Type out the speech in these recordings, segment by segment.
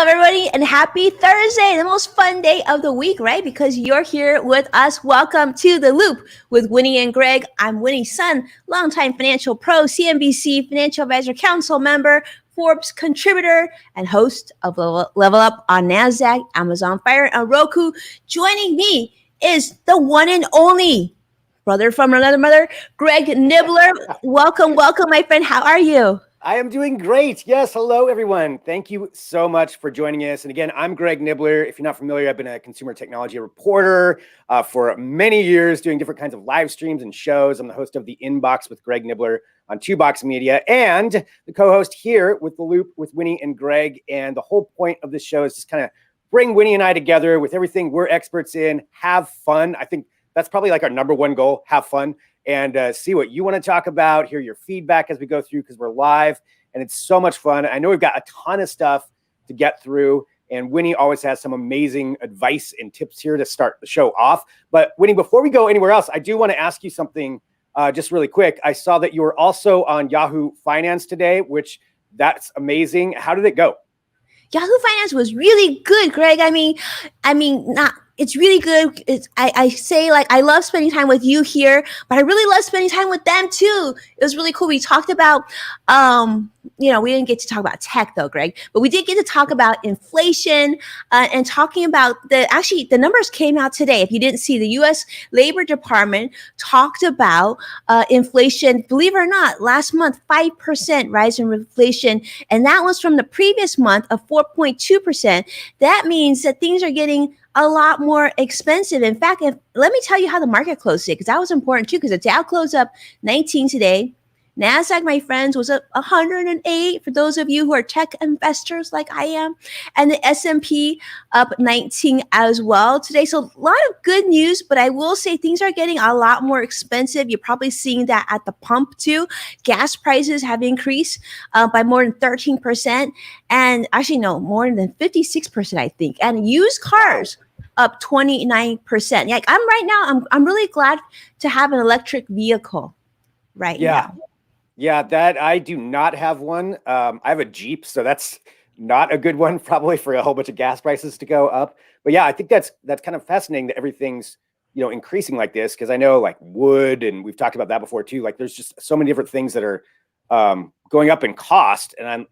everybody, and happy Thursday, the most fun day of the week, right? Because you're here with us. Welcome to The Loop with Winnie and Greg. I'm Winnie's son, longtime financial pro, CNBC Financial Advisor Council member, Forbes contributor, and host of Level Up on NASDAQ, Amazon Fire, and Roku. Joining me is the one and only brother from another mother, Greg Nibler. Welcome, my friend. How are you? I am doing great. Yes. Hello, everyone. Thank you so much for joining us. And again, I'm Greg Nibler. If you're not familiar, I've been a consumer technology reporter for many years, doing different kinds of live streams and shows. I'm the host of The Inbox with Greg Nibler on 2Box Media and the co-host here with The Loop with Winnie and Greg. And the whole point of this show is just kind of bring Winnie and I together with everything we're experts in, have fun. I think that's probably like our number one goal, have fun. And see what you want to talk about, hear your feedback as we go through, because we're live and it's so much fun. I know we've got a ton of stuff to get through, and Winnie always has some amazing advice and tips here to start the show off. But Winnie, before we go anywhere else, I do want to ask you something just really quick. I saw that you were also on Yahoo Finance today, which that's amazing. How did it go? Yahoo Finance was really good, Greg. It's really good. I say, like, I love spending time with you here, but I really love spending time with them too. It was really cool. We talked about, we didn't get to talk about tech though, Greg, but we did get to talk about inflation and talking about the numbers came out today. If you didn't see, the U.S. Labor Department talked about inflation. Believe it or not, last month, 5% rise in inflation. And that was from the previous month of 4.2%. That means that things are getting a lot more expensive. In fact, let me tell you how the market closed today, because that was important too, because the Dow closed up 19 today. NASDAQ, my friends, was up 108 for those of you who are tech investors like I am. And the S&P up 19 as well today. So a lot of good news, but I will say things are getting a lot more expensive. You're probably seeing that at the pump too. Gas prices have increased by more than 13%. And actually, no, more than 56%, I think. And used cars up 29%. Like I'm really glad to have an electric vehicle now. Yeah, that I do not have one. I have a Jeep, so that's not a good one probably for a whole bunch of gas prices to go up. But yeah, I think that's kind of fascinating that everything's, increasing like this, because I know like wood, and we've talked about that before too. Like there's just so many different things that are going up in cost. And I'm,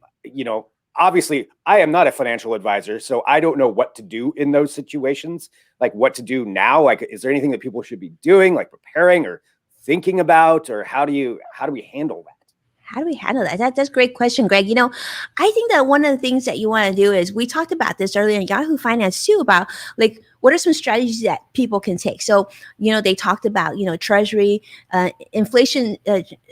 obviously I am not a financial advisor, so I don't know what to do in those situations, like what to do now. Like, is there anything that people should be doing, like preparing or thinking about, or how do we handle that? How do we handle that? That's a great question, Greg. I think that one of the things that you want to do is, we talked about this earlier in Yahoo Finance too, about like, what are some strategies that people can take? So, they talked about, treasury, inflation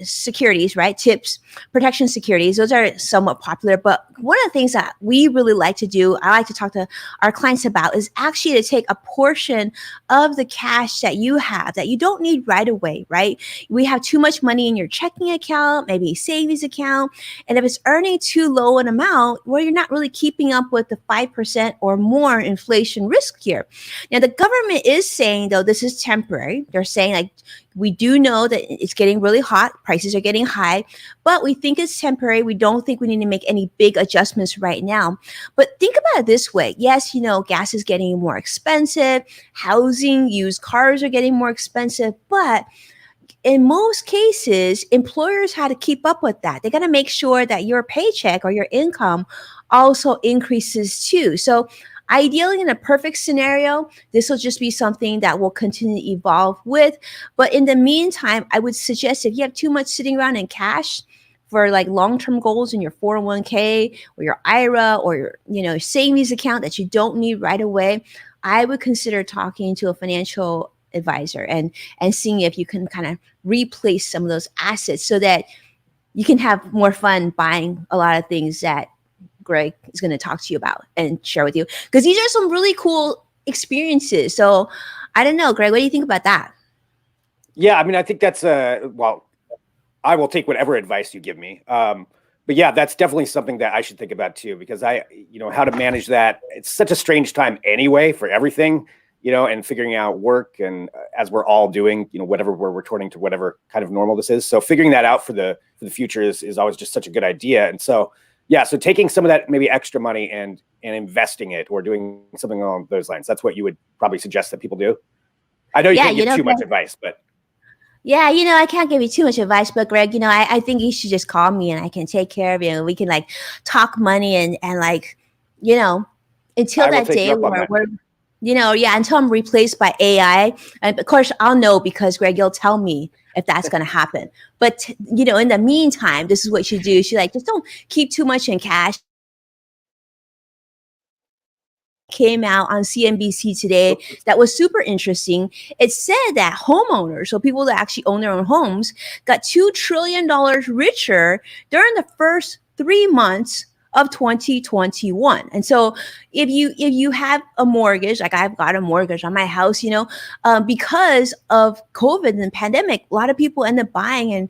securities, right? TIPS, protection securities. Those are somewhat popular. But one of the things that we really like to do, I like to talk to our clients about, is actually to take a portion of the cash that you have that you don't need right away, right? We have too much money in your checking account, maybe a savings account. And if it's earning too low an amount, well, you're not really keeping up with the 5% or more inflation risk here. Now, the government is saying, though, this is temporary. They're saying, like, we do know that it's getting really hot. Prices are getting high, but we think it's temporary. We don't think we need to make any big adjustments right now. But think about it this way. Yes, gas is getting more expensive. Housing, used cars are getting more expensive. But in most cases, employers had to keep up with that. They got to make sure that your paycheck or your income also increases too. So ideally, in a perfect scenario, this will just be something that will continue to evolve with. But in the meantime, I would suggest, if you have too much sitting around in cash for like long-term goals in your 401k or your IRA or your savings account that you don't need right away, I would consider talking to a financial advisor and seeing if you can kind of replace some of those assets so that you can have more fun buying a lot of things that Greg is going to talk to you about and share with you, because these are some really cool experiences. So I don't know, Greg, what do you think about that? Yeah, I think that's well, I will take whatever advice you give me. But yeah, that's definitely something that I should think about too, because how to manage that. It's such a strange time anyway for everything, and figuring out work, and as we're all doing, whatever we're returning to whatever kind of normal this is. So figuring that out for the future is always just such a good idea. And so, Yeah, so taking some of that maybe extra money and investing it or doing something along those lines. That's what you would probably suggest that people do. I know you Yeah, can't give too much advice, but yeah, I can't give you too much advice, but Greg, I think you should just call me and I can take care of you and we can like talk money and like, you know, until I will that take you day up on where that. we're, yeah, until I'm replaced by AI. And of course, I'll know because Greg, you'll tell me if that's going to happen. But, in the meantime, this is what you do. She like, just don't keep too much in cash. Came out on CNBC today that was super interesting. It said that homeowners, so people that actually own their own homes, got $2 trillion richer during the first 3 months of 2021. And so if you have a mortgage, like I've got a mortgage on my house, because of COVID and the pandemic, a lot of people end up buying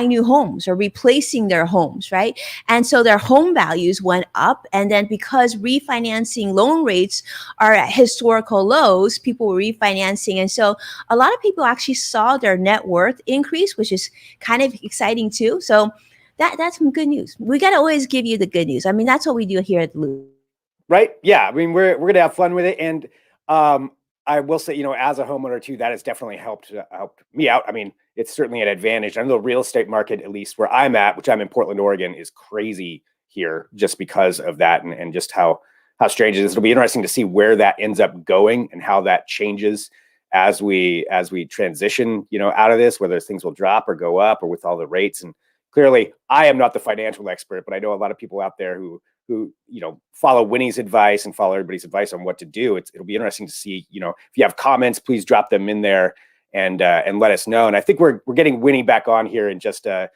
new homes or replacing their homes, right? And so their home values went up. And then because refinancing loan rates are at historical lows, people were refinancing. And so a lot of people actually saw their net worth increase, which is kind of exciting too. So that's some good news. We got to always give you the good news. I mean, that's what we do here at the Loop. right? Yeah, I mean, we're gonna have fun with it, and I will say, as a homeowner too, that has definitely helped me out. I mean, it's certainly an advantage. I know the real estate market, at least where I'm at, which I'm in Portland, Oregon, is crazy here just because of that, and just how strange it is. It'll be interesting to see where that ends up going and how that changes as we transition, out of this, whether things will drop or go up or with all the rates. And clearly, I am not the financial expert, but I know a lot of people out there who follow Winnie's advice and follow everybody's advice on what to do. It'll be interesting to see, if you have comments, please drop them in there and let us know. And I think we're getting Winnie back on here in just a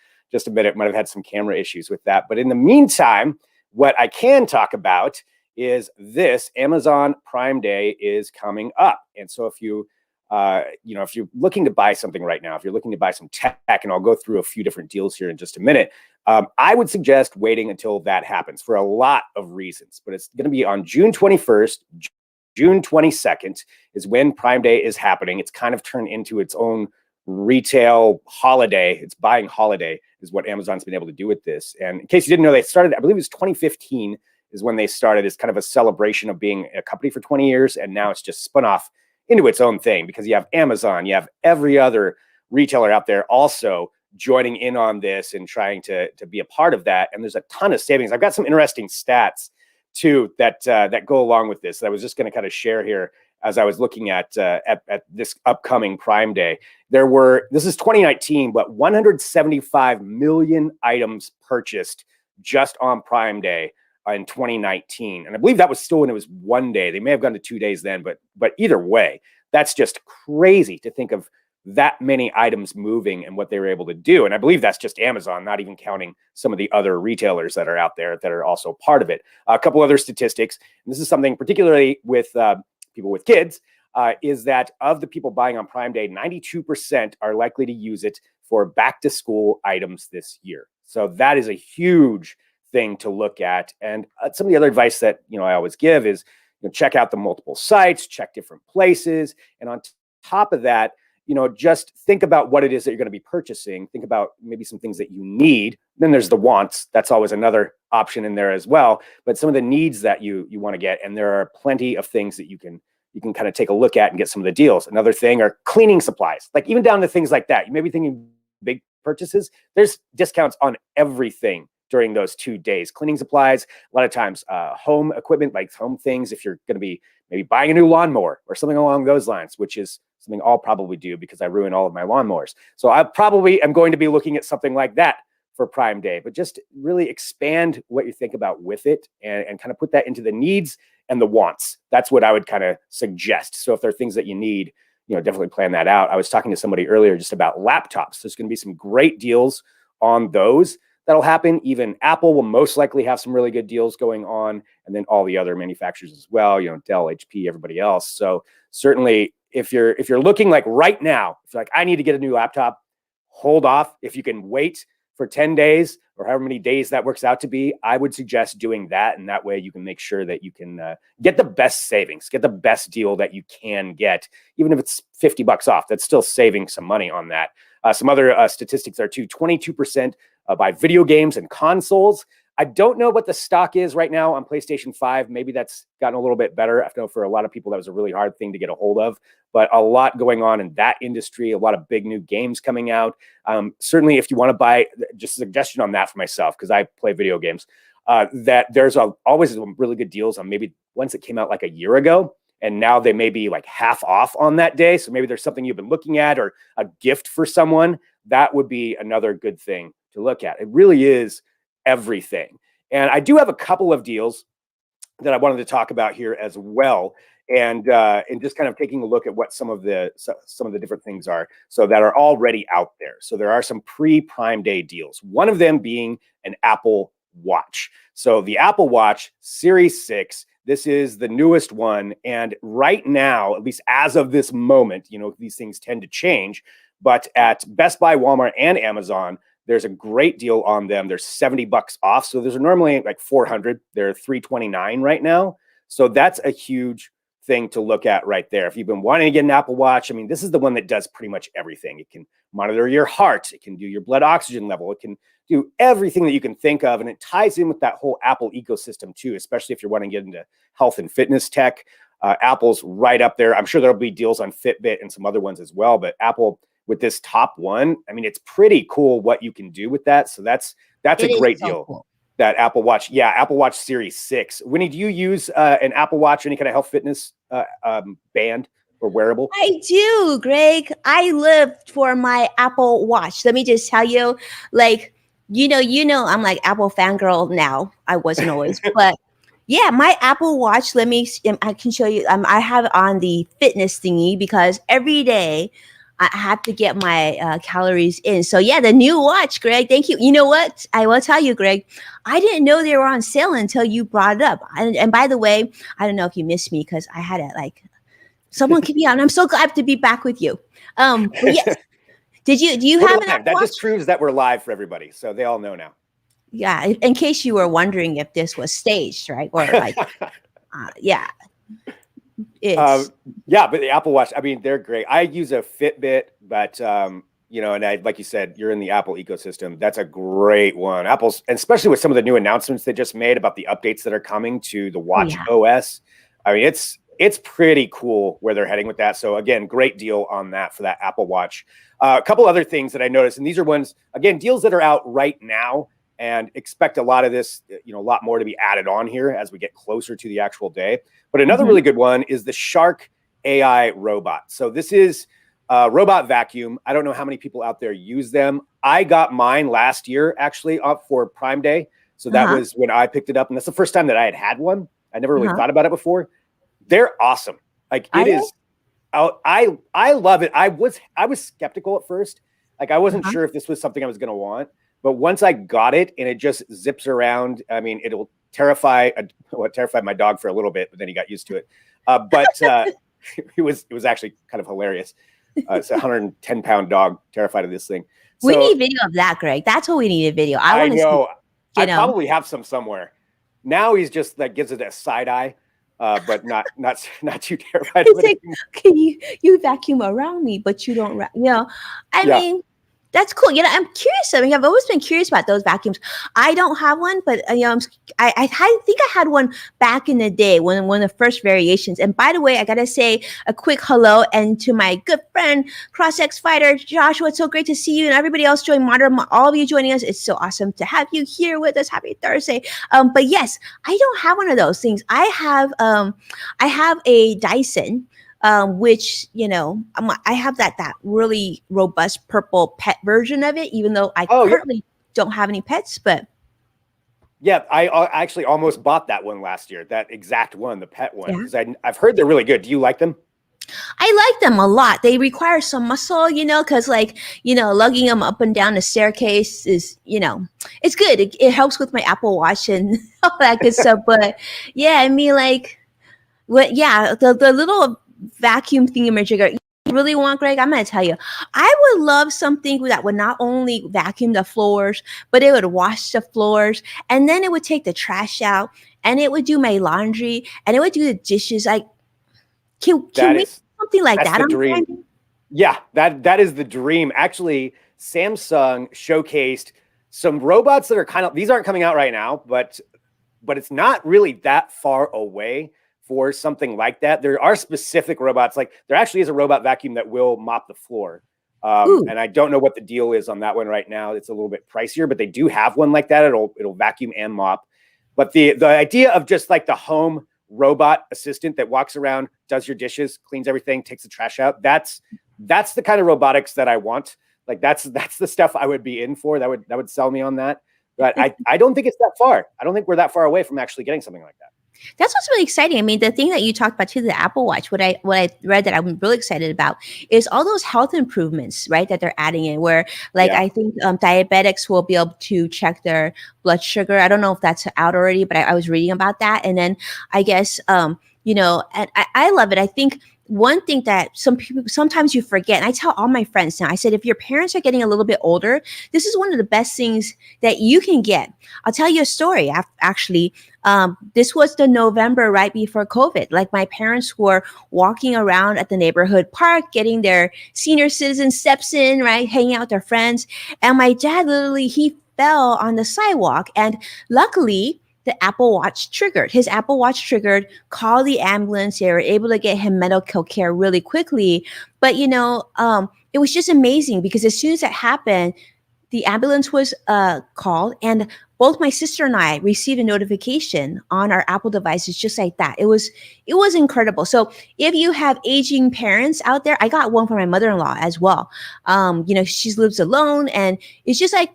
minute. Might have had some camera issues with that, but in the meantime, what I can talk about is this: Amazon Prime Day is coming up, and so if you're looking to buy something right now, if you're looking to buy some tech, and I'll go through a few different deals here in just a minute, I would suggest waiting until that happens for a lot of reasons. But it's going to be on June 21st, June 22nd is when Prime Day is happening. It's kind of turned into its own retail holiday. It's buying holiday is what Amazon's been able to do with this. And in case you didn't know, they started, I believe it was 2015 is when they started as kind of a celebration of being a company for 20 years. And now it's just spun off into its own thing, because you have Amazon, you have every other retailer out there also joining in on this and trying to be a part of that. And there's a ton of savings. I've got some interesting stats too that go along with this that I was just going to kind of share here as I was looking at this upcoming Prime Day. This is 2019, but 175 million items purchased just on Prime Day in 2019. And I believe that was still when it was one day. They may have gone to 2 days then, but either way, that's just crazy to think of that many items moving and what they were able to do. And I believe that's just Amazon, not even counting some of the other retailers that are out there that are also part of it. A couple other statistics, and this is something particularly with people with kids, is that of the people buying on Prime Day, 92% are likely to use it for back to school items this year. So that is a huge thing to look at. And some of the other advice that I always give is check out the multiple sites, check different places, and on top of that, just think about what it is that you're going to be purchasing. Think about maybe some things that you need. Then there's the wants. That's always another option in there as well. But some of the needs that you want to get, and there are plenty of things that you can kind of take a look at and get some of the deals. Another thing are cleaning supplies, like even down to things like that. You may be thinking big purchases. There's discounts on everything during those 2 days. Cleaning supplies, a lot of times home equipment, like home things, if you're going to be maybe buying a new lawnmower or something along those lines, which is something I'll probably do because I ruin all of my lawnmowers. So I probably am going to be looking at something like that for Prime Day, but just really expand what you think about with it and kind of put that into the needs and the wants. That's what I would kind of suggest. So if there are things that you need, definitely plan that out. I was talking to somebody earlier just about laptops. There's going to be some great deals on those that'll happen. Even Apple will most likely have some really good deals going on, and then all the other manufacturers as well, Dell, HP, everybody else. So certainly if you're looking like right now, if you're like, I need to get a new laptop, hold off. If you can wait for 10 days or however many days that works out to be, I would suggest doing that. And that way you can make sure that you can get the best savings, get the best deal that you can get, even if it's $50 off. That's still saving some money on that. Some other statistics are too: 22% buy video games and consoles. I don't know what the stock is right now on PlayStation 5. Maybe that's gotten a little bit better. I know for a lot of people that was a really hard thing to get a hold of, but a lot going on in that industry, a lot of big new games coming out. Certainly, if you want to buy, just a suggestion on that for myself, because I play video games, that there's always some really good deals on maybe ones that came out like a year ago. And now they may be like half off on that day. So maybe there's something you've been looking at or a gift for someone. That would be another good thing to look at. It really is everything. And I do have a couple of deals that I wanted to talk about here as well. And just kind of taking a look at what some of the different things are, so that are already out there. So there are some pre-Prime Day deals. One of them being an Apple Watch. So the Apple Watch Series 6, this is the newest one. And right now, at least as of this moment, these things tend to change. But at Best Buy, Walmart, and Amazon, there's a great deal on them. There's $70 off. So there's normally like 400. They're $329 right now. So that's a huge thing to look at right there. If you've been wanting to get an Apple Watch, I mean, this is the one that does pretty much everything. It can monitor your heart. It can do your blood oxygen level. It can do everything that you can think of. And it ties in with that whole Apple ecosystem too, especially if you're wanting to get into health and fitness tech. Apple's right up there. I'm sure there'll be deals on Fitbit and some other ones as well, but Apple with this top one, I mean, it's pretty cool what you can do with that. So that's a great deal. Cool. That Apple Watch. Yeah, Apple Watch Series 6. Winnie, do you use an Apple Watch or any kind of health fitness band or wearable? I do, Greg. I live for my Apple Watch. Let me just tell you, like, I'm like Apple fangirl now. I wasn't always, but yeah, my Apple Watch, I can show you. I have it on the fitness thingy because every day I have to get my calories in. So yeah, the new watch, Greg. Thank you. You know what? I will tell you, Greg, I didn't know they were on sale until you brought it up. And by the way, I don't know if you missed me because I had someone keep me on. I'm so glad to be back with you. But yes. Do you have an Apple Watch? That just proves that we're live for everybody. So they all know now. Yeah. In case you were wondering if this was staged, right? Or yeah. But the Apple Watch, I mean, they're great. I use a Fitbit, but and like you said, you're in the Apple ecosystem. That's a great one. Apple's, and especially with some of the new announcements they just made about the updates that are coming to the Watch OS. I mean, it's pretty cool where they're heading with that. So again, great deal on that for that Apple Watch. A couple other things that I noticed, and these are ones, again, deals that are out right now, and expect a lot of this, a lot more to be added on here as we get closer to the actual day. But another really good one is the Shark AI robot. So this is a robot vacuum. I don't know how many people out there use them. I got mine last year, actually, up for Prime Day. So that was when I picked it up. And that's the first time that I had one. I never really thought about it before. They're awesome. Like it is. I love it. I was skeptical at first. Like I wasn't sure if this was something I was going to want. But once I got it and it just zips around, I mean, it'll terrify my dog for a little bit, but then he got used to it. But it was actually kind of hilarious. It's a 110-pound dog terrified of this thing. So, we need video of that, Greg. That's what we need a video. I know. I probably have some somewhere. Now he's just like gives it a side eye, but not too terrified. He's like, can you vacuum around me, but you don't. I mean. That's cool. I'm curious. I mean, I've always been curious about those vacuums. I don't have one, but I think I had one back in the day, one of the first variations. And by the way, I gotta say a quick hello and to my good friend CrossX Fighter Joshua. It's so great to see you and everybody else join Modern. All of you joining us. It's so awesome to have you here with us. Happy Thursday. But yes, I don't have one of those things. I have a Dyson. Which, I have that really robust purple pet version of it, even though I currently don't have any pets, but. Yeah, I actually almost bought that one last year, that exact one, the pet one, because I've heard they're really good. Do you like them? I like them a lot. They require some muscle, because lugging them up and down the staircase is, it's good. It helps with my Apple Watch and all that good stuff. But yeah, I mean, the little vacuum thingamajigger you really want, Greg, I'm going to tell you, I would love something that would not only vacuum the floors, but it would wash the floors, and then it would take the trash out, and it would do my laundry, and it would do the dishes. Like, can we do something like that? The dream. Yeah, that is the dream. Actually, Samsung showcased some robots that are kind of, these aren't coming out right now, but it's not really that far away for something like that. There are specific robots, like there actually is a robot vacuum that will mop the floor. And I don't know what the deal is on that one right now. It's a little bit pricier, but they do have one like that. It'll vacuum and mop. But the idea of just like the home robot assistant that walks around, does your dishes, cleans everything, takes the trash out, that's the kind of robotics that I want. Like that's the stuff I would be in for. That would sell me on that. But I don't think it's that far. I don't think we're that far away from actually getting something like that. That's what's really exciting. I mean, the thing that you talked about too, the Apple Watch, what I read that I'm really excited about is all those health improvements, right, that they're adding in where like I think diabetics will be able to check their blood sugar. I don't know if that's out already, but I was reading about that. And then I guess, you know, and I love it. I think one thing that some people sometimes you forget, and I tell all my friends now, I said, if your parents are getting a little bit older, this is one of the best things that you can get. I'll tell you a story. Actually, this was the November right before COVID. Like my parents were walking around at the neighborhood park, getting their senior citizen steps in, right, hanging out with their friends. And my dad literally, he fell on the sidewalk. And luckily, the Apple Watch triggered. His Apple Watch triggered, called the ambulance. They were able to get him medical care really quickly. But, you know, it was just amazing because as soon as that happened, the ambulance was called and both my sister and I received a notification on our Apple devices just like that. It was incredible. So if you have aging parents out there, I got one for my mother-in-law as well. You know, she lives alone and it's just like,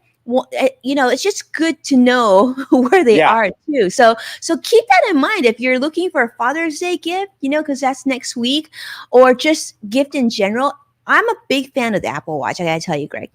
you know, it's just good to know where they are too. So keep that in mind if you're looking for a Father's Day gift, you know, because that's next week, or just gift in general. I'm a big fan of the Apple Watch. I gotta tell you, Greg.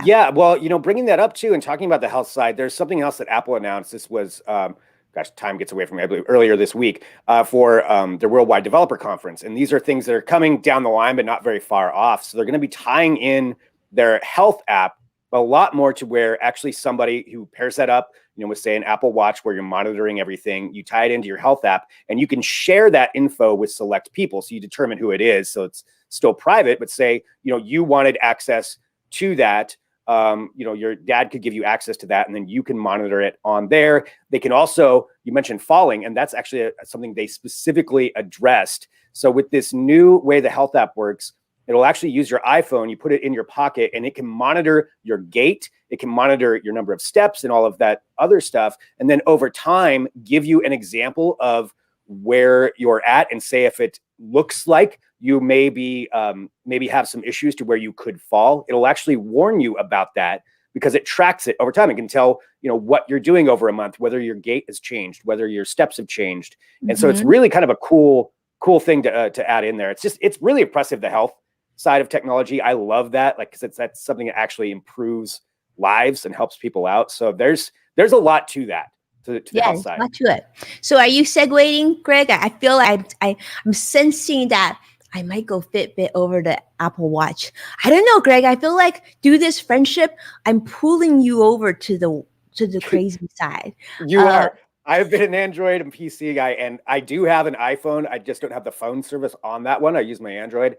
Yeah. Well, you know, bringing that up too and talking about the health side, there's something else that Apple announced. This was, gosh, time gets away from me, I believe, earlier this week for their Worldwide Developer Conference. And these are things that are coming down the line, but not very far off. So they're going to be tying in their health app a lot more to where actually somebody who pairs that up, you know, with say an Apple Watch where you're monitoring everything, you tie it into your health app and you can share that info with select people. So you determine who it is. So it's still private, but say, you know, you wanted access to that. You know, your dad could give you access to that and then you can monitor it on there. They can also, you mentioned falling, and that's actually something they specifically addressed. So with this new way the health app works, it'll actually use your iPhone. You put it in your pocket and it can monitor your gait. It can monitor your number of steps and all of that other stuff. And then over time, give you an example of where you're at and say if it looks like you maybe have some issues to where you could fall. It'll actually warn you about that because it tracks it over time. It can tell, you know, what you're doing over a month, whether your gait has changed, whether your steps have changed. And so it's really kind of a cool thing to add in there. It's really impressive, the health side of technology. I love that, like, because that's something that actually improves lives and helps people out. So there's a lot to that, to the health side. Not to it. So are you segueing, Greg? I feel like I'm sensing that I might go Fitbit over the Apple Watch. I don't know, Greg. I feel like through this friendship, I'm pulling you over to the crazy side. You are. I've been an Android and PC guy, and I do have an iPhone. I just don't have the phone service on that one. I use my Android.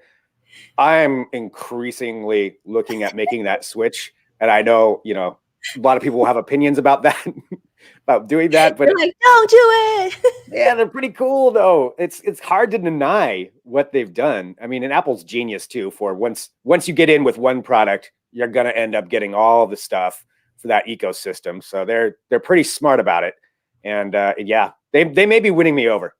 I'm increasingly looking at making that switch. And I know, you know, a lot of people will have opinions about that, about doing that, but you're like, don't do it. Yeah, they're pretty cool though. It's hard to deny what they've done. I mean, and Apple's genius too, for once you get in with one product, you're going to end up getting all the stuff for that ecosystem. So they're pretty smart about it. And yeah, they may be winning me over.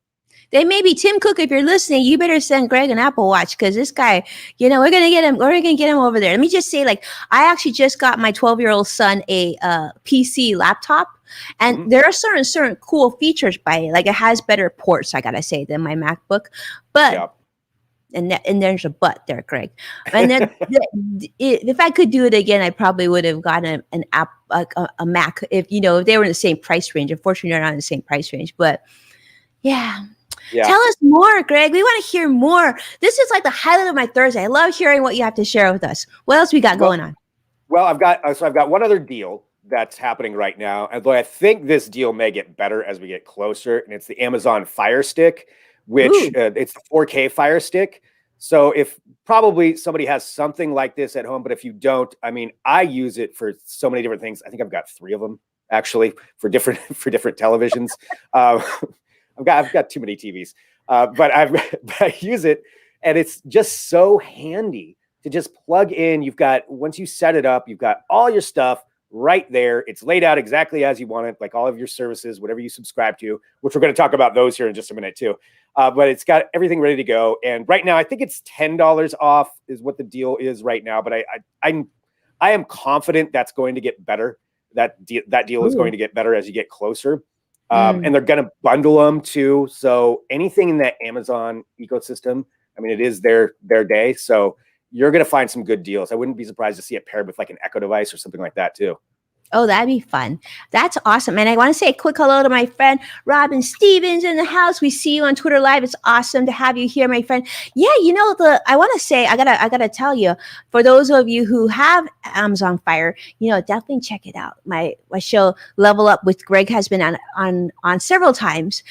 They may be. Tim Cook, if you're listening, you better send Greg an Apple Watch because this guy, you know, we're gonna get him over there. Let me just say, like, I actually just got my 12-year-old son a PC laptop, and there are certain cool features by it. Like, it has better ports, I gotta say, than my MacBook. But and there's a but there, Greg. And then if I could do it again, I probably would have gotten an app, a Mac, if they were in the same price range. Unfortunately, they're not in the same price range, but yeah. Tell us more, Greg. We want to hear more. This is like the highlight of my Thursday. I love hearing what you have to share with us. What else we got going on? Well, I've got one other deal that's happening right now. Although I think this deal may get better as we get closer, and it's the Amazon Fire Stick, which it's the 4K Fire Stick. So if probably somebody has something like this at home, but if you don't, I mean, I use it for so many different things. I think I've got 3 of them actually for different for different televisions. Uh, I've got too many TVs, but I use it, and it's just so handy to just plug in. You've got, once you set it up, you've got all your stuff right there. It's laid out exactly as you want it, like all of your services, whatever you subscribe to, which we're going to talk about those here in just a minute too. But it's got everything ready to go. And right now, I think it's $10 off is what the deal is right now. But I am confident that's going to get better. That deal is going to get better as you get closer. And they're going to bundle them too. So anything in that Amazon ecosystem, I mean, it is their day. So you're going to find some good deals. I wouldn't be surprised to see it paired with like an Echo device or something like that too. Oh, that'd be fun. That's awesome. And I want to say a quick hello to my friend Robin Stevens in the house. We see you on Twitter Live. It's awesome to have you here, my friend. Yeah, I want to say, I gotta tell you, for those of you who have Amazon Fire, definitely check it out. My show Level Up with Greg has been on several times,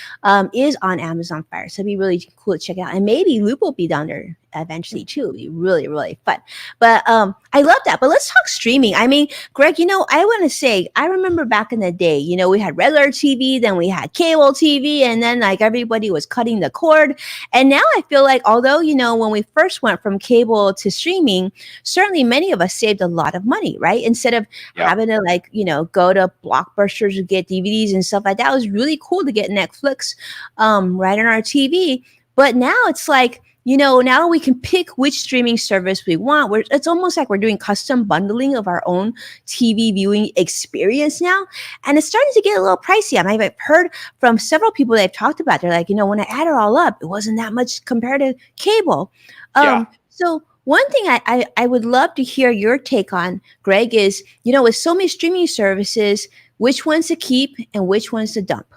is on Amazon Fire. So it'd be really cool to check it out. And maybe Loop will be down there eventually too. It'll be really, really fun. But I love that. But let's talk streaming. I mean, Greg, I want to say, I remember back in the day, we had regular TV, then we had cable TV, and then like everybody was cutting the cord. And now I feel like, although, when we first went from cable to streaming, certainly many of us saved a lot of money, right? Instead of having to go to Blockbusters to get DVDs and stuff like that. It was really cool to get Netflix right on our TV. But now it's like, now we can pick which streaming service we want. It's almost like we're doing custom bundling of our own TV viewing experience now. And it's starting to get a little pricey. I've heard from several people that have talked about, they're like, when I add it all up, it wasn't that much compared to cable. So one thing I would love to hear your take on, Greg, is, with so many streaming services, which ones to keep and which ones to dump?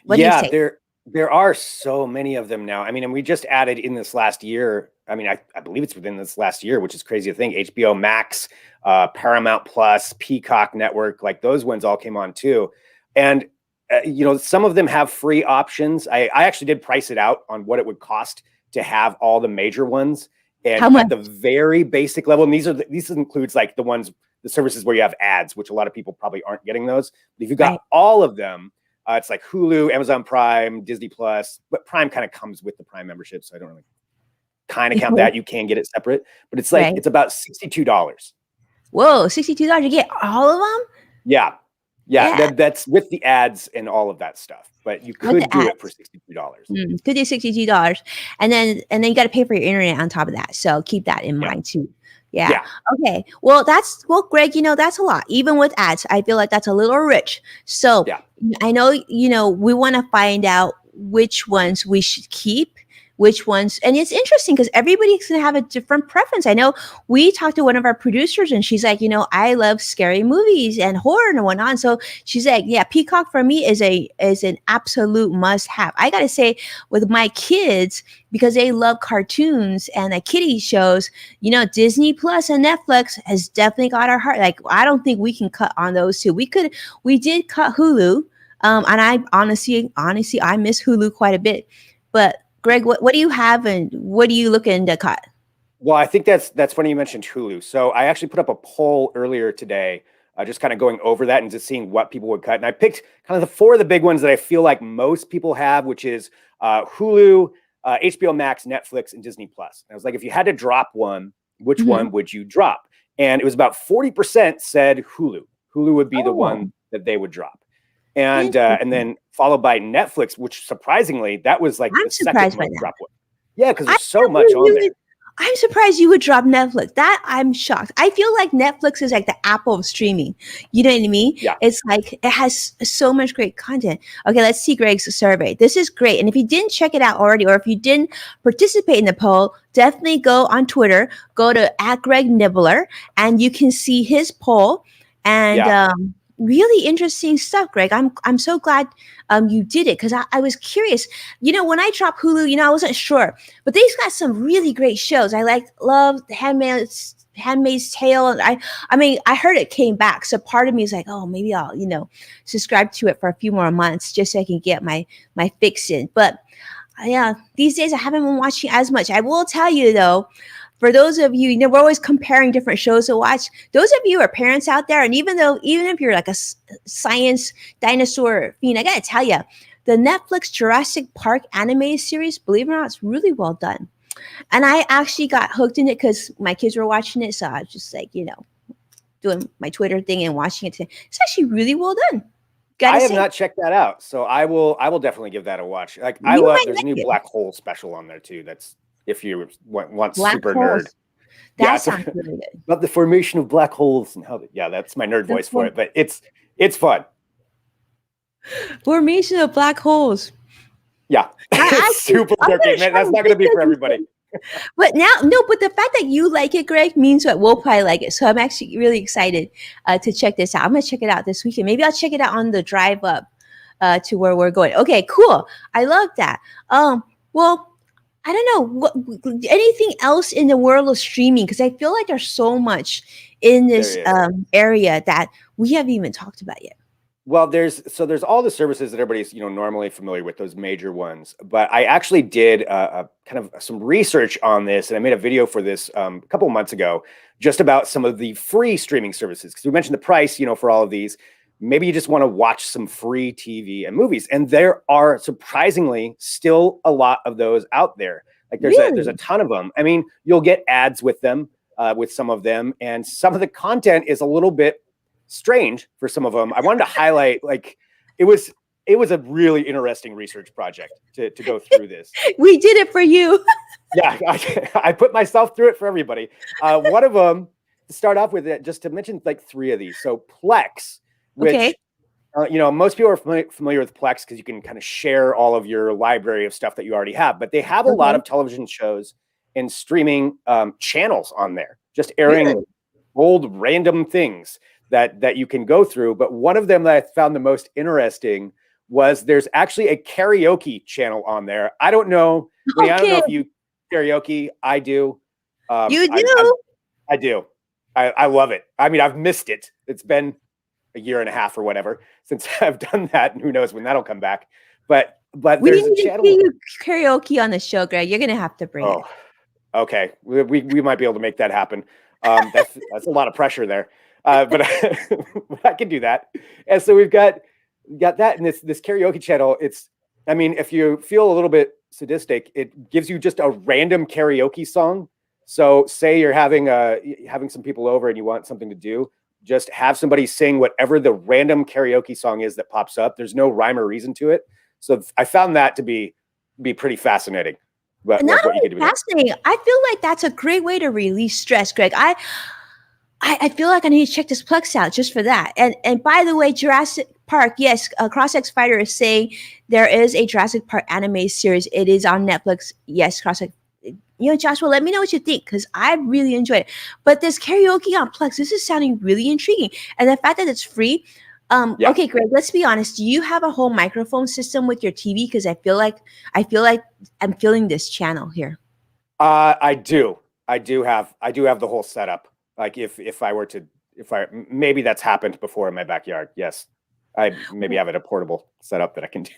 What do you say? There are so many of them now. I mean, and we just added in this last year. I mean, I believe it's within this last year, which is crazy to think. HBO Max, Paramount Plus, Peacock Network, like those ones all came on too. And, some of them have free options. I actually did price it out on what it would cost to have all the major ones. And How much? at the very basic level, and these includes like the services where you have ads, which a lot of people probably aren't getting those. But if you got all of them, it's like Hulu, Amazon Prime, Disney Plus, but Prime kind of comes with the Prime membership. So I don't really kind of count that. You can get it separate, but it's like, it's about $62. Whoa, $62 to get all of them? Yeah. That's with the ads and all of that stuff, but you could do it for $62. Could do $62. And then you got to pay for your internet on top of that. So keep that in mind too. Yeah. Okay. Well, Greg, that's a lot. Even with ads, I feel like that's a little rich. So I know, we want to find out which ones we should keep, which ones. And it's interesting because everybody's going to have a different preference. I know we talked to one of our producers and she's like, I love scary movies and horror and whatnot. So she's like, Peacock for me is an absolute must have. I got to say, with my kids, because they love cartoons and the kiddie shows, Disney Plus and Netflix has definitely got our heart. Like, I don't think we can cut on those two. We did cut Hulu. And I honestly, I miss Hulu quite a bit. But Greg, what do you have and what are you looking to cut? Well, I think that's funny you mentioned Hulu. So I actually put up a poll earlier today, just kind of going over that and just seeing what people would cut. And I picked kind of the 4 of the big ones that I feel like most people have, which is Hulu, HBO Max, Netflix, and Disney Plus. And I was like, if you had to drop one, which one would you drop? And it was about 40% said Hulu. Hulu would be the one that they would drop. And then followed by Netflix, which surprisingly, that was like the second most drop one. Yeah, because there's so much on there. I'm surprised you would drop Netflix. That I'm shocked. I feel like Netflix is like the Apple of streaming. You know what I mean? Yeah. It's like it has so much great content. Okay, let's see Greg's survey. This is great. And if you didn't check it out already, or if you didn't participate in the poll, definitely go on Twitter, go to @GregNibbler, and you can see his poll. And really interesting stuff, Greg. I'm so glad you did it because I was curious. When I dropped Hulu, I wasn't sure, but they've got some really great shows. I love Handmaid's Tale. I heard it came back, so part of me is like, oh, maybe I'll subscribe to it for a few more months just so I can get my fix in. But Yeah, these days I haven't been watching as much. I will tell you though, for those of you, we're always comparing different shows to watch. Those of you who are parents out there, and even if you're like a science dinosaur fiend, I gotta tell you, the Netflix Jurassic Park animated series, believe it or not, it's really well done. And I actually got hooked in it because my kids were watching it, so I was just like, doing my Twitter thing and watching it today. It's actually really well done. I Gotta have say, not checked that out, so I will definitely give that a watch. Like I you love might there's a like new it. black hole special on there too. That's if you want Black super nerd. holes. That Yeah, sounds really good. about the formation of black holes and how yeah, that's my nerd The voice for it, but it's fun. formation of black holes. Yeah. It's super I'm dorky. gonna Man, try that's to not gonna be research for everybody. But now, no, but the fact that you like it, Greg, means that we'll probably like it. So I'm actually really excited to check this out. I'm going to check it out this weekend. Maybe I'll check it out on the drive up to where we're going. Okay, cool. I love that. Well, I don't know. Anything else in the world of streaming? Because I feel like there's so much in this There is. area that we haven't even talked about yet. Well, there's all the services that everybody's normally familiar with, those major ones. But I actually did a kind of some research on this, and I made a video for this a couple of months ago, just about some of the free streaming services. Because we mentioned the price, for all of these. Maybe you just want to watch some free TV and movies, and there are surprisingly still a lot of those out there. Like there's a Really? ton of them. I mean, you'll get ads with them, with some of them, and some of the content is a little bit strange for some of them. I wanted to highlight it was a really interesting research project to go through this. We did it for you. Yeah, I put myself through it for everybody. One of them, to start off with, it just to mention like three of these. So Plex, which Okay. most people are familiar with Plex because you can kind of share all of your library of stuff that you already have, but they have a lot Okay. of television shows and streaming channels on there, just airing Really? old random things that you can go through. But one of them that I found the most interesting was there's actually a karaoke channel on there. I don't know. Winnie, I don't know Okay. if you karaoke. I do. You I do? do. I love it. I mean, I've missed it. It's been a year and a half or whatever since I've done that, and who knows when that'll come back. But We there's a need to channel. see you karaoke on the show, Greg. You're gonna have to bring it. Oh, okay. We might be able to make that happen. That's a lot of pressure there. But I can do that. And so we've got that, and this karaoke channel. I mean, if you feel a little bit sadistic, it gives you just a random karaoke song. So say you're having some people over and you want something to do, just have somebody sing whatever the random karaoke song is that pops up. There's no rhyme or reason to it. So I found that to be pretty fascinating. But Not what you only can do with it. fascinating, I feel like that's a great way to release stress, Greg. I feel like I need to check this Plex out just for that. And by the way, Jurassic Park, yes, CrossX Fighter is saying there is a Jurassic Park anime series. It is on Netflix. Yes, CrossX. Joshua, let me know what you think because I really enjoyed it. But this karaoke on Plex, this is sounding really intriguing, and the fact that it's free. Yeah. Okay, Greg. Let's be honest. Do you have a whole microphone system with your TV? Because I feel like I'm feeling this channel here. I do have the whole setup. Like if maybe that's happened before in my backyard. Yes. I maybe have it a portable setup that I can do.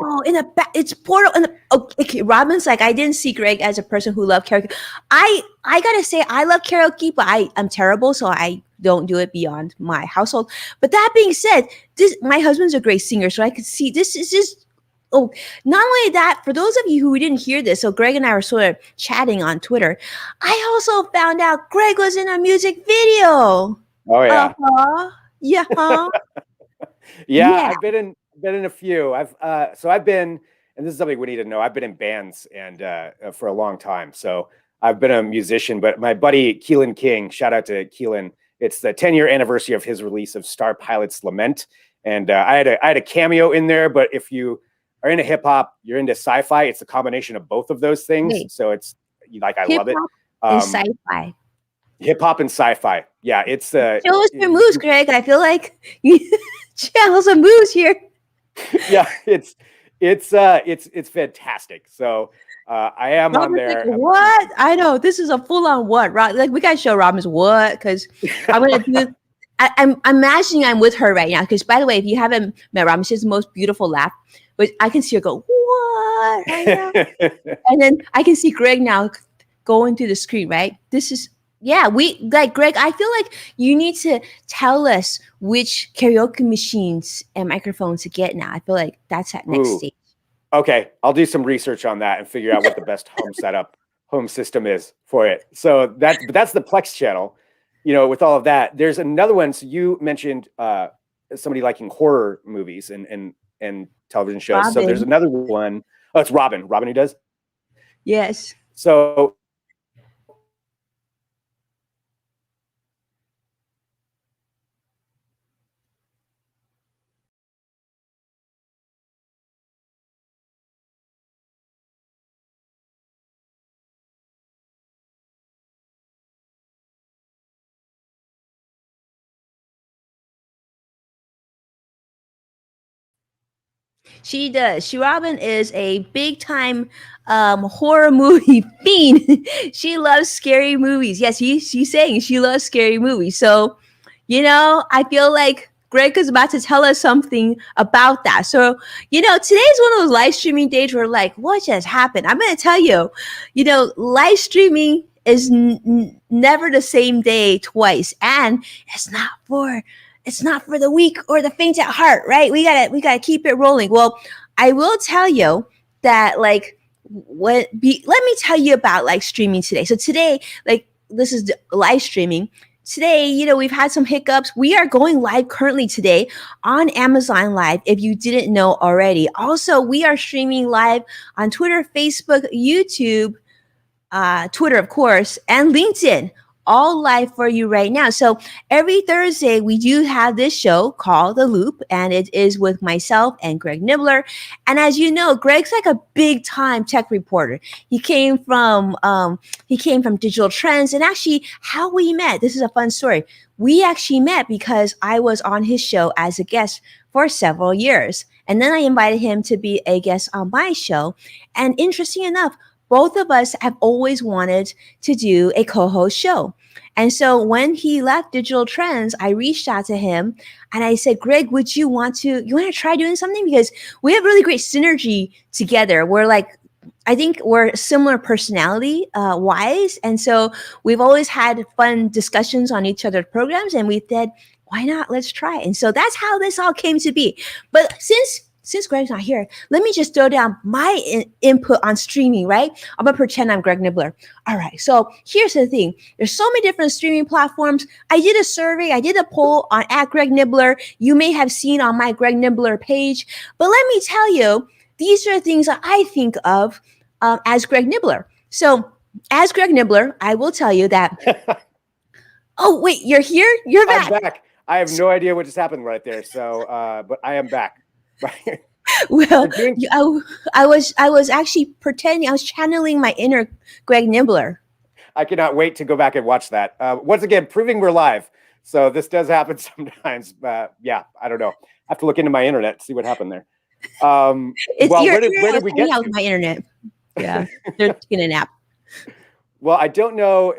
Oh, in the back, it's portal. Okay, Robin's like, I didn't see Greg as a person who loved karaoke. I gotta say, I love karaoke, but I'm terrible, so I don't do it beyond my household. But that being said, my husband's a great singer, so I could see this is just. Oh, not only that, for those of you who didn't hear this, so Greg and I were sort of chatting on Twitter. I also found out Greg was in a music video. Oh yeah. Yeah. Yeah, I've been in a few. I've been, and this is something we need to know. I've been in bands and for a long time. So I've been a musician, but my buddy Keelan King, shout out to Keelan. It's the 10-year anniversary of his release of Star Pilot's Lament. And I had a cameo in there, but if you are into hip hop, you're into sci-fi, it's a combination of both of those things. Wait. So it's like, I love it. And sci-fi. Hip hop and sci-fi. Yeah, it's show us your moves, Greg. I feel like you channel some moves here. Yeah, it's fantastic. So I am Robin's on there. like, what? I know this is a full-on what, right? Like we gotta show Robin's what because I'm gonna do. I'm imagining I'm with her right now. Because by the way, if you haven't met Robin, she has the most beautiful laugh. But I can see her go, what? what? I know. And then I can see Greg now going to the screen, right? This is, yeah, we like Greg. I feel like you need to tell us which karaoke machines and microphones to get now. I feel like that's at next Ooh. stage. Okay, I'll do some research on that and figure out what the best home system is for it. So that's the Plex channel. You know, with all of that, there's another one. So you mentioned somebody liking horror movies and television shows. So there's Robin. another one. Oh, it's Robin. Robin who does. Yes. So She does. She Robin is a big time horror movie fiend. She loves scary movies. Yes, she's saying she loves scary movies. So, you know, I feel like Greg is about to tell us something about that. So, you know, today's one of those live streaming days where like, what just happened? I'm going to tell you, you know, live streaming is never the same day twice, and it's not for the weak or the faint at heart, right? We gotta keep it rolling. Well, I will tell you that like let me tell you about like streaming today. So today, like this is live streaming. Today, you know, we've had some hiccups. We are going live currently today on Amazon Live, if you didn't know already. Also, we are streaming live on Twitter, Facebook, YouTube, Twitter, of course, and LinkedIn, all live for you right now. So every Thursday, we do have this show called The Loop, and it is with myself and Greg Nibbler. And as you know, Greg's like a big time tech reporter. He came from Digital Trends, and actually, how we met. This is a fun story. We actually met because I was on his show as a guest for several years, and then I invited him to be a guest on my show. And interesting enough, both of us have always wanted to do a co-host show. And so when he left Digital Trends, I reached out to him and I said, Greg, you want to try doing something? Because we have really great synergy together. I think we're similar personality wise. And so we've always had fun discussions on each other's programs, and we said, why not? Let's try it. And so that's how this all came to be. But since Greg's not here, let me just throw down my input on streaming, right? I'm going to pretend I'm Greg Nibbler. All right. So here's the thing. There's so many different streaming platforms. I did a survey. I did a poll on @GregNibbler. You may have seen on my Greg Nibbler page. But let me tell you, these are the things that I think of as Greg Nibbler. So as Greg Nibbler, I will tell you that. Oh, wait, you're here? You're back. I'm back. I have no idea what just happened right there. So, but I am back. Well, I was actually pretending, I was channeling my inner Greg Nibbler. I cannot wait to go back and watch that. Once again, proving we're live. So this does happen sometimes. Yeah, I don't know. I have to look into my internet to see what happened there. Well, where did we get to? My internet. Yeah, they're taking a nap. Well, I don't know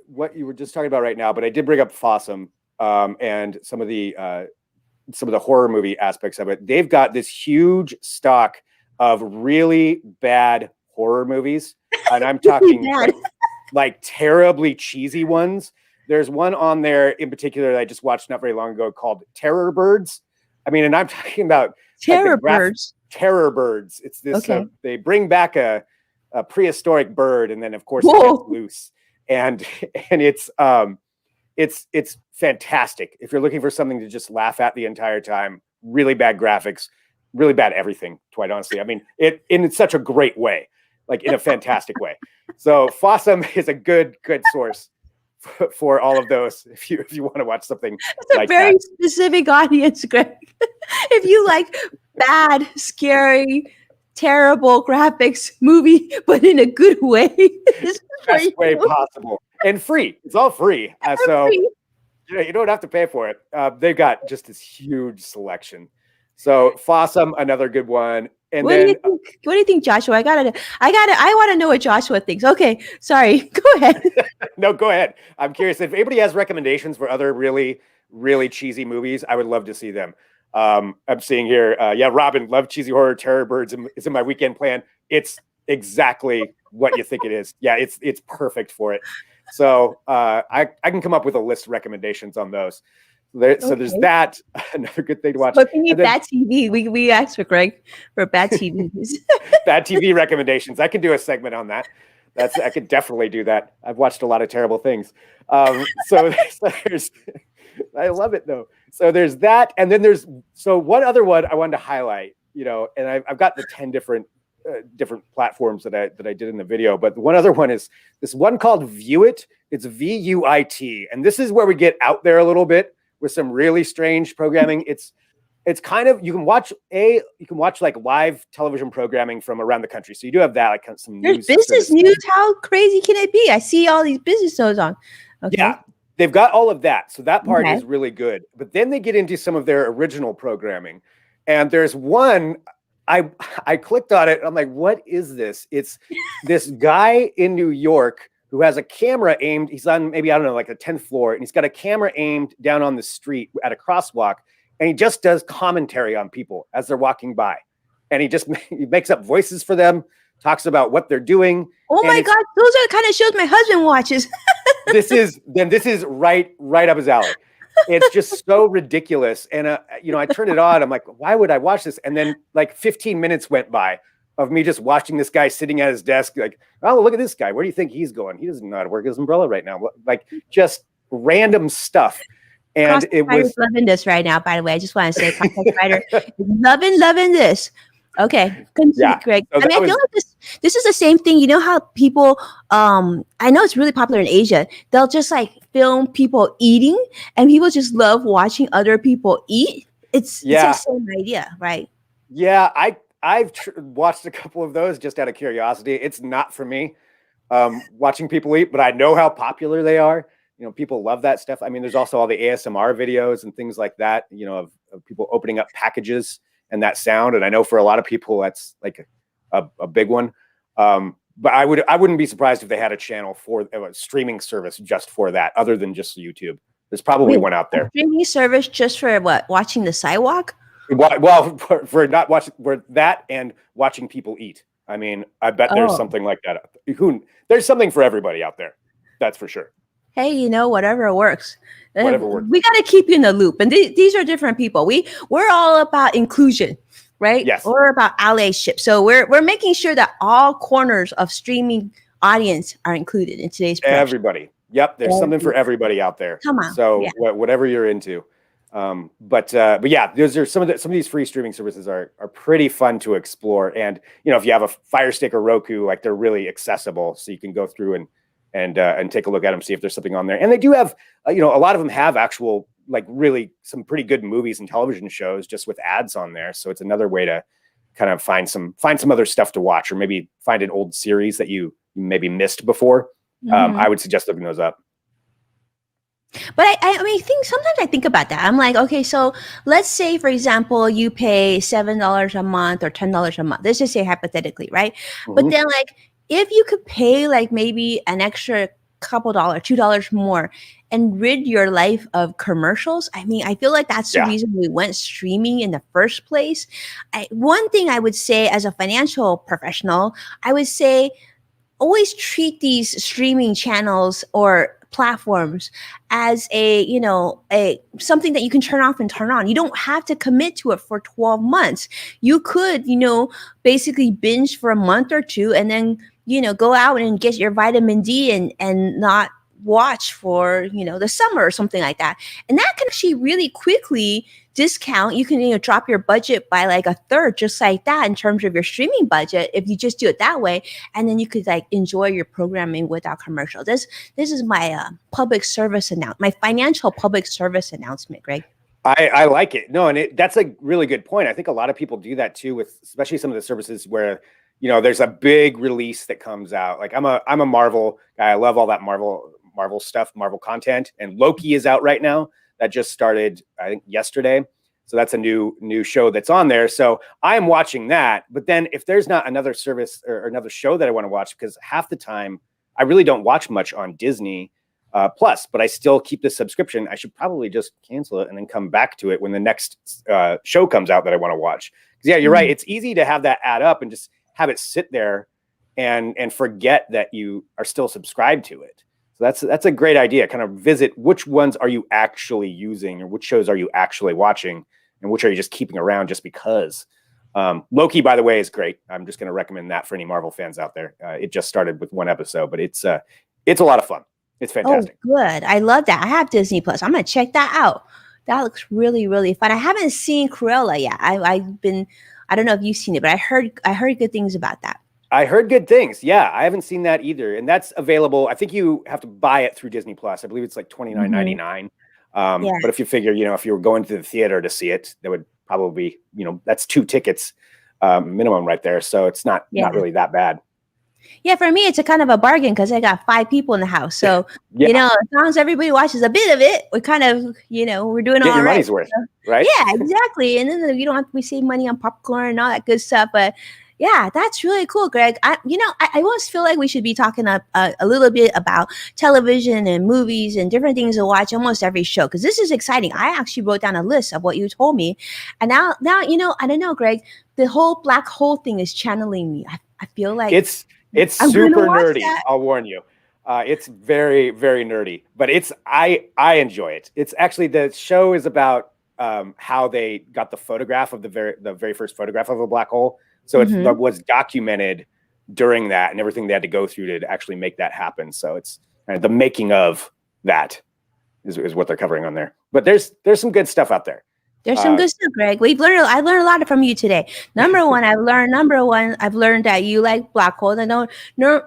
what you were just talking about right now, but I did bring up Fossum and some of the horror movie aspects of it. They've got this huge stock of really bad horror movies, and I'm talking like terribly cheesy ones. There's one on there in particular that I just watched not very long ago called Terror Birds. I mean, and I'm talking about Terror Birds. Terror Birds. It's this. Okay. They bring back a prehistoric bird, and then of course it gets loose, and it's fantastic. If you're looking for something to just laugh at the entire time, really bad graphics, really bad everything, quite honestly. I mean, in such a great way, like in a fantastic way. So Fossum is a good source for all of those. If you want to watch something it's like a very specific audience, Greg. If you like bad, scary, terrible graphics movie, but in a good way. Best way possible. And free. It's all free. So free. You don't have to pay for it. They've got just this huge selection. So Fossum, another good one. And what do you think, Joshua? I want to know what Joshua thinks. Okay, sorry. Go ahead. No, go ahead. I'm curious if anybody has recommendations for other really, really cheesy movies. I would love to see them. I'm seeing here, yeah, Robin, love cheesy horror. Terror Birds is in my weekend plan. It's exactly what you think it is. Yeah, it's perfect for it. So I can come up with a list of recommendations on those. So there's that. Another good thing to watch. But we need bad TV. We asked for Greg for bad TV. Bad TV recommendations. I can do a segment on that. I could definitely do that. I've watched a lot of terrible things. So there's, I love it though. So there's that, and then so one other one I wanted to highlight. And I've got the 10 different platforms that I did in the video, but one other one is this one called Vuit. It's VUIT, and this is where we get out there a little bit with some really strange programming. It's kind of, you can watch like live television programming from around the country. So you do have that, like some news. There's business news. How crazy can it be? I see all these business shows on. Okay. Yeah, they've got all of that. So that part is really good. But then they get into some of their original programming. And there's one, I clicked on it. I'm like, what is this? It's this guy in New York who has a camera aimed. He's on maybe, I don't know, like the 10th floor. And he's got a camera aimed down on the street at a crosswalk. And he just does commentary on people as they're walking by. And he makes up voices for them, talks about what they're doing. Oh my God, those are the kind of shows my husband watches. This is right up his alley. It's just so ridiculous. And I turned it on. I'm like, why would I watch this? And then like 15 minutes went by of me just watching this guy sitting at his desk, like, oh, look at this guy. Where do you think he's going? He doesn't know how to work his umbrella right now. Like just random stuff. And it was loving this right now, by the way. I just want to say Content Writer loving this. Okay. Continue, Greg. So I feel like this is the same thing. You know how people I know it's really popular in Asia. They'll just like film people eating, and people just love watching other people eat. It's the same idea, right? Yeah, I've watched a couple of those just out of curiosity. It's not for me, watching people eat, but I know how popular they are. People love that stuff. I mean, there's also all the ASMR videos and things like that, of people opening up packages and that sound. And I know for a lot of people, that's like a big one. But I wouldn't be surprised if they had a channel for a streaming service just for that, other than just YouTube. There's probably one out there. Streaming service just for what? Watching the sidewalk? Well, for not watching, for that and watching people eat. I mean, I bet there's something like that. There's something for everybody out there. That's for sure. Hey, whatever works. Whatever works. We got to keep you in the loop. And these are different people. We're all about inclusion, right? Yes. We're about allyship. So we're making sure that all corners of streaming audience are included in today's production. Everybody. Yep. There's something for everybody out there. Come on. So whatever you're into. But yeah, those are some of these free streaming services are pretty fun to explore. And, if you have a Fire Stick or Roku, like they're really accessible. So you can go through and take a look at them, see if there's something on there. And they do have, a lot of them have actual, like really some pretty good movies and television shows just with ads on there. So it's another way to kind of find some other stuff to watch, or maybe find an old series that you maybe missed before. I would suggest looking those up. But I mean, sometimes I think about that. I'm like, okay, so let's say, for example, you pay $7 a month or $10 a month. Let's just say hypothetically, right? Mm-hmm. But then like, if you could pay like maybe an extra couple dollars, $2 more, and rid your life of commercials, I mean, I feel like that's the reason we went streaming in the first place. One thing I would say as a financial professional, I would say always treat these streaming channels or platforms as a something that you can turn off and turn on. You don't have to commit to it for 12 months. You could, basically binge for a month or two and then, go out and get your vitamin D and not watch for, the summer or something like that. And that can actually really quickly discount. You can, drop your budget by like a third, just like that, in terms of your streaming budget, if you just do it that way. And then you could like enjoy your programming without commercials. This is my public service my financial public service announcement, Greg. I like it. No, and that's a really good point. I think a lot of people do that too, with especially some of the services where, there's a big release that comes out. Like I'm a Marvel guy. I love all that Marvel stuff, Marvel content, and Loki is out right now. That just started, I think, yesterday. So that's a new show that's on there. So I am watching that. But then if there's not another service or another show that I want to watch, because half the time I really don't watch much on Disney. Plus, but I still keep this subscription. I should probably just cancel it and then come back to it when the next show comes out that I want to watch. Because yeah, you're right. It's easy to have that add up and just have it sit there and forget that you are still subscribed to it. So that's a great idea. Kind of visit which ones are you actually using, or which shows are you actually watching, and which are you just keeping around just because. Loki, by the way, is great. I'm just going to recommend that for any Marvel fans out there. It just started with one episode, but it's a lot of fun. It's fantastic. Oh, good. I love that. I have Disney Plus. I'm gonna check that out. That looks really, really fun. I haven't seen Cruella yet. I don't know if you've seen it, but I heard good things about that. I heard good things. Yeah, I haven't seen that either. And that's available. I think you have to buy it through Disney Plus. I believe it's like $29.99. But if you figure, if you were going to the theater to see it, that would probably be, that's 2 tickets minimum right there. So it's not really that bad. Yeah, for me, it's a kind of a bargain because I got 5 people in the house. So, as long as everybody watches a bit of it, we're kind of, we're doing all right. Get your money's worth, right? Yeah, exactly. And then you don't have to save money on popcorn and all that good stuff. But yeah, that's really cool, Greg. I always feel like we should be talking a little bit about television and movies and different things to watch almost every show, because this is exciting. I actually wrote down a list of what you told me. And now I don't know, Greg, the whole black hole thing is channeling me. I feel like it's super nerdy. I'll warn you. It's very, very nerdy, but I enjoy it. It's actually, the show is about how they got the photograph of the very first photograph of a black hole. So it was documented during that and everything they had to go through to actually make that happen. So it's the making of that is what they're covering on there. But there's some good stuff out there. There's some good stuff, Greg. I learned a lot from you today. Number one, I've learned that you like black holes. I know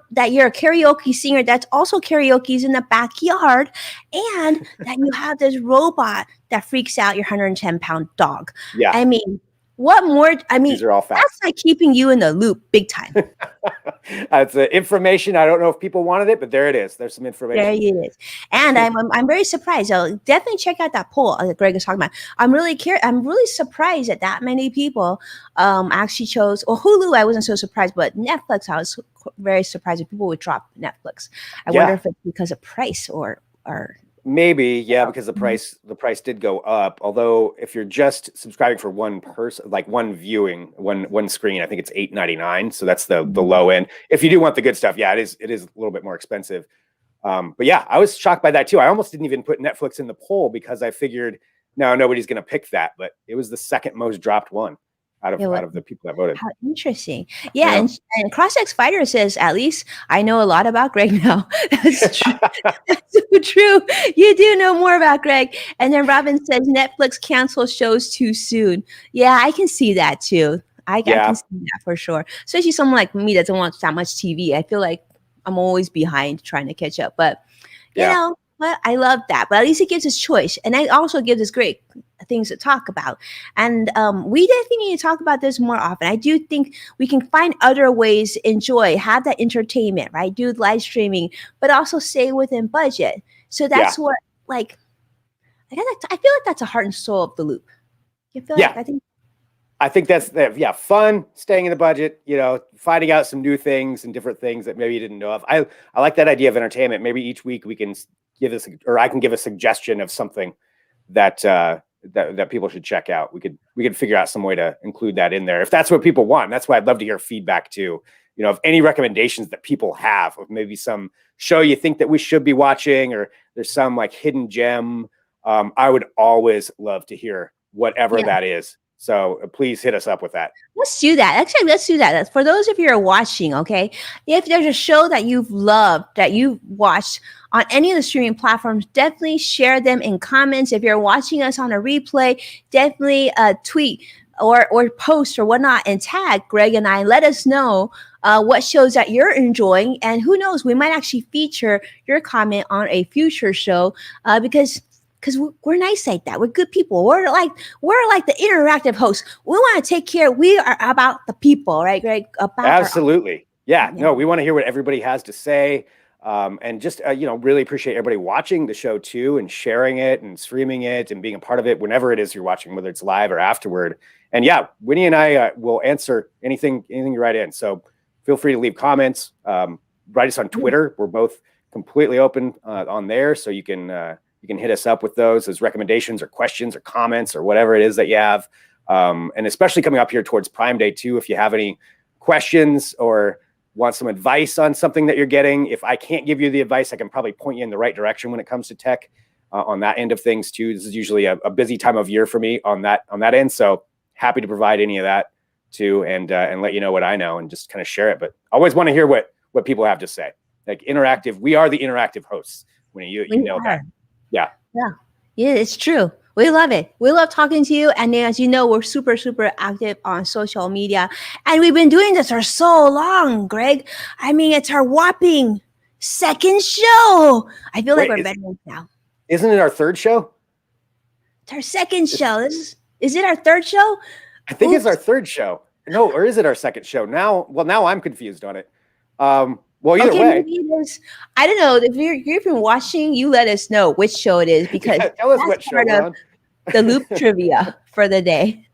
that you're a karaoke singer that's also karaoke's in the backyard, and that you have this robot that freaks out your 110-pound dog. Yeah. I mean, what more? I mean, these are all facts. That's like keeping you in the loop big time. It's information. I don't know if people wanted it, but there it is. There's some information. There it is. And I'm very surprised. So definitely check out that poll that Greg is talking about. I'm really surprised that many people actually chose, or Hulu, I wasn't so surprised, but Netflix, I was very surprised if people would drop Netflix. I wonder if it's because of price or maybe, because the price did go up. Although if you're just subscribing for one person, like one viewing, one screen, I think it's $8.99. So that's the low end. If you do want the good stuff, it is a little bit more expensive. But yeah, I was shocked by that too. I almost didn't even put Netflix in the poll because I figured, no, nobody's going to pick that. But it was the second most dropped one out of the people that voted. How interesting. Yeah. And CrossX Fighter says, at least I know a lot about Greg now. That's true. That's so true. You do know more about Greg. And then Robin says Netflix cancels shows too soon. Yeah, I can see that too. I can see that for sure. Especially someone like me that doesn't watch that much TV. I feel like I'm always behind trying to catch up. But you know, but I love that. But at least it gives us choice. And it also gives us great things to talk about. And we definitely need to talk about this more often. I do think we can find other ways to enjoy, have that entertainment, right? Do live streaming, but also stay within budget. So that's what, like, I feel like that's a heart and soul of the loop. You feel like I think that's fun, staying in the budget, finding out some new things and different things that maybe you didn't know of. I like that idea of entertainment. Maybe each week we can I can give a suggestion of something that people should check out. We could figure out some way to include that in there if that's what people want. That's why I'd love to hear feedback too. Of any recommendations that people have of maybe some show you think that we should be watching, or there's some like hidden gem. I would always love to hear whatever that is. So please hit us up with that. Let's do that. Actually, let's do that. For those of you who are watching, okay, if there's a show that you've loved, that you've watched on any of the streaming platforms, definitely share them in comments. If you're watching us on a replay, definitely tweet or post or whatnot and tag Greg and I. Let us know what shows that you're enjoying. And who knows, we might actually feature your comment on a future show because we're nice like that. We're good people. We're like the interactive hosts. We want to take care. We are about the people, right, Greg? Absolutely. No, we want to hear what everybody has to say. And just, really appreciate everybody watching the show too, and sharing it and streaming it and being a part of it whenever it is you're watching, whether it's live or afterward. And Winnie and I will answer anything you write in. So feel free to leave comments. Write us on Twitter. We're both completely open on there, so you can hit us up with those as recommendations or questions or comments or whatever it is that you have. And especially coming up here towards Prime Day too, if you have any questions or want some advice on something that you're getting, if I can't give you the advice, I can probably point you in the right direction when it comes to tech on that end of things too. This is usually a busy time of year for me on that end. So happy to provide any of that too, and let you know what I know and just kind of share it. But I always want to hear what people have to say. Like interactive, we are the interactive hosts. When you know that. Yeah. Yeah, it's true. We love it. We love talking to you. And as you know, we're super, super active on social media. And we've been doing this for so long, Greg. I mean, it's our whopping second show. I feel like we're veterans now. Isn't it our third show? It's our second show. Is it our third show? I think it's our third show. No, or is it our second show? Now I'm confused on it. Well, either way. Maybe it is. I don't know. If you've been watching, you let us know which show it is, because tell us what show we're on. The Loop trivia for the day.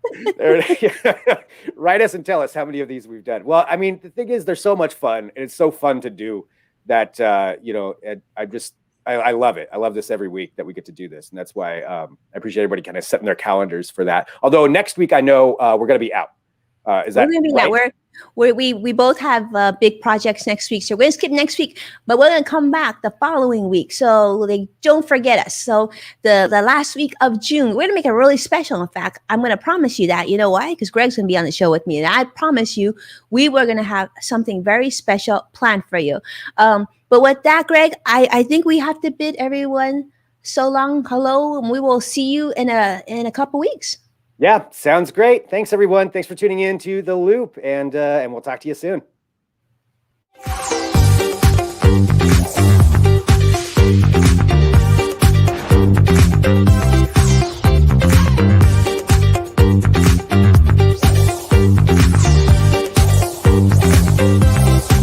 Write us and tell us how many of these we've done. Well, I mean, the thing is, they're so much fun, and it's so fun to do that. I love it. I love this every week that we get to do this, and that's why I appreciate everybody kind of setting their calendars for that. Although next week, I know we're going to be out. Is that right? We both have big projects next week, so we're gonna skip next week, but we're gonna come back the following week. So don't forget us. So the last week of June, we're gonna make it really special. In fact, I'm gonna promise you that. You know why? Because Greg's gonna be on the show with me, and I promise you, we were gonna have something very special planned for you. But with that, Greg, I think we have to bid everyone so long, hello, and we will see you in a couple weeks. Yeah, sounds great. Thanks, everyone. Thanks for tuning in to The Loop, and we'll talk to you soon.